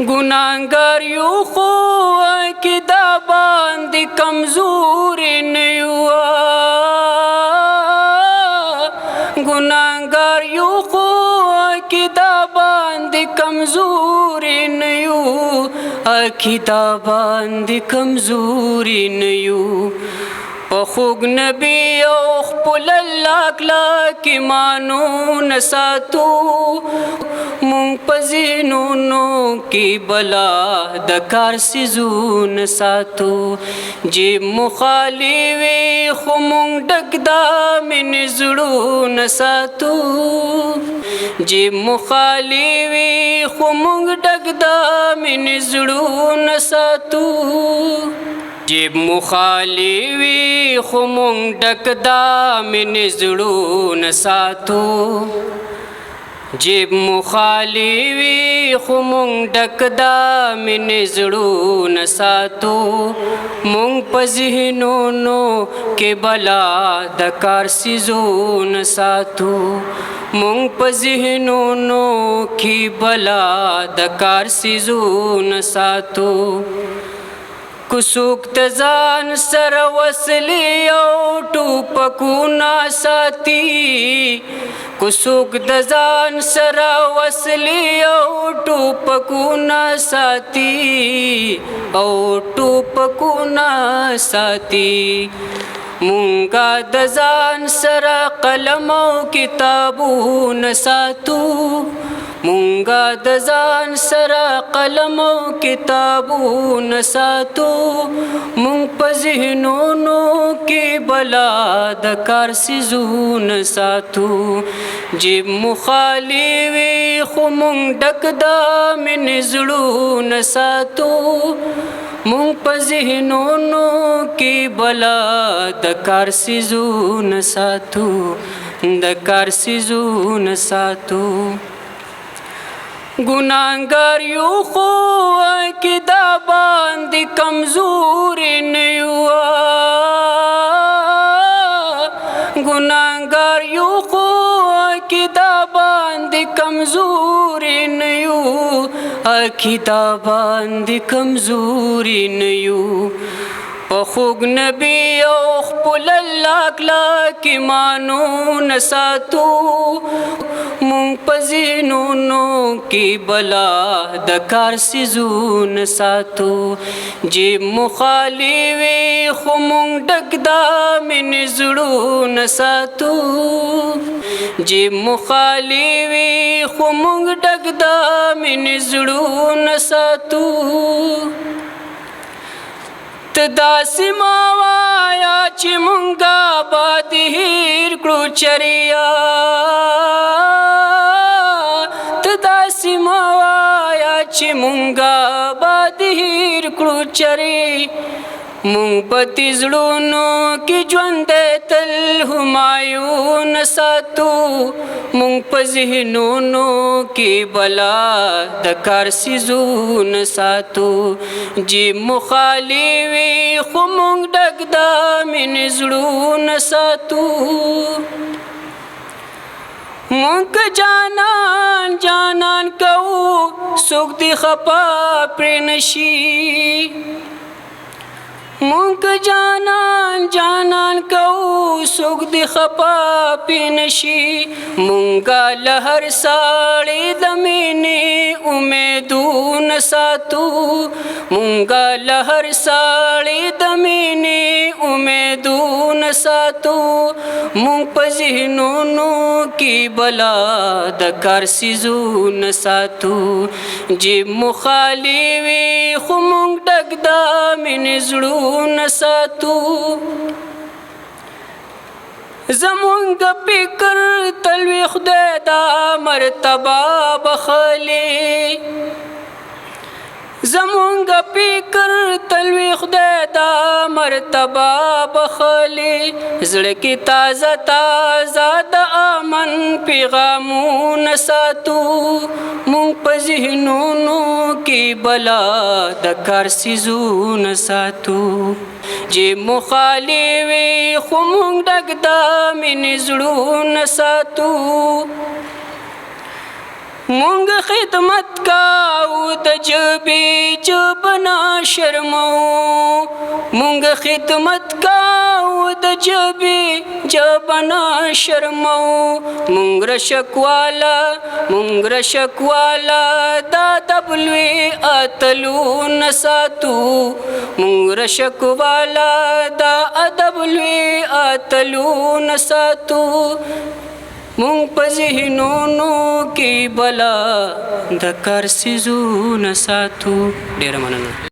ګناهګار یو خو عقیده باندې کمزوري نه یو ګناهګار یو خو عقیده باندې کمزوري نه یو عقیده باندې کمزوري نه یو په خوږ نبي او خپل الله کلک ایمانونه ساتو مونږ په ذهنونو کې بلا د کار څیزونه ساتو جیب مو خالي وي خو مونږ ډک د مینې زړونه ساتو جیب مو خالي وي خو مونږ ډک د مینې زړونه ساتو جیب مو خالي وي خو مونږ ډک د مینې زړونه ساتو جیب مو خالي وي خو مونږ ډک د مینې زړونه ساتو مونږ په ذهنونو کې بلا د کار څیزونه ساتو مونږ په ذهنونو کې بلا د کار څیزونه ساتو کو څوک د ځان سره وسلې او ټوپکونه ساتي کو څوک د ځان سره وسلې او ټوپکونه ساتي او ټوپکونه ساتي مونږه د ځان سره قلم او کتابونه ساتو مونږه د ځان سره قلم او کتابونه ساتو مونږ په ذهنونو کې بلا د کار څیزونه ساتو جیب مو خالي وي خو مونږ ډک د مینې زړونه ساتو مونږ په ذهنونو کې بلا د کار څیزونه ساتو د کار څیزونه ساتو ګناهګار یو خو عقیده باندې کمزوري نه یو ګناهګار یو خو عقیده باندې کمزوري نه یو عقیده باندې کمزوري نه یو په خوږ نبي او خپل الله کلک ایمانونه ساتو مونږ په ذهنونو کې بلا د کار څیزونه ساتو جیب مو خالي وي خو مونږ ډک د مینې زړونه ساتو جیب مو خالي وي خو مونږ ډک د مینې زړونه ساتو ته داسې ما وایه چې مونږه به دې هېر کړو چریا ته داسې ما وایه چې مونږه به دې هېر کړو چرې مونږ په دې زړونو کې ژوندی تل همایون ساتو مونږ په ذهنونو کې بلا د کار څیزونه ساتو جیب مو خالي وي خو مونږ ډک د مینې زړونه ساتو مونږ جانان جانان کوو څوک دې خفه پرې نشي مونږ جانان جانان کوو څوک دې خفه پرې نشي مونږه له هر ساړې د مینې امیدونه ساتو مونږه له هر ساړې د مینې امیدونه ساتو مونږ په ذهنونو کې بلا د کار څیزونه ساتو جیب مو خالي وي خو مونږ ډک د مینې زړونه ساتو زمونږ فکر تل وي خدای دا مرتبه بخلي زمونږ فکر تل وي خدای دا مرتبه بخلي زړه کې تازه تازه د امن پیغامونه ساتو مونږ په ذهنونو کې بلا د کار څیزونه ساتو جیب مو خالي وي خو مونږ ډک د مینې زړونه ساتو مونږ خدمت کاو د ژبې ژبه شرمو مونږ خدمت کاو د ژبې ژبه شرمو مونږ رشکواله دا ادب لوی اتلو نساتو مونږ رشکواله دا ادب لوی اتلو نساتو مونږ په ذهنونو کې بلا د کار سيزونه ساتو. ډېره مننه.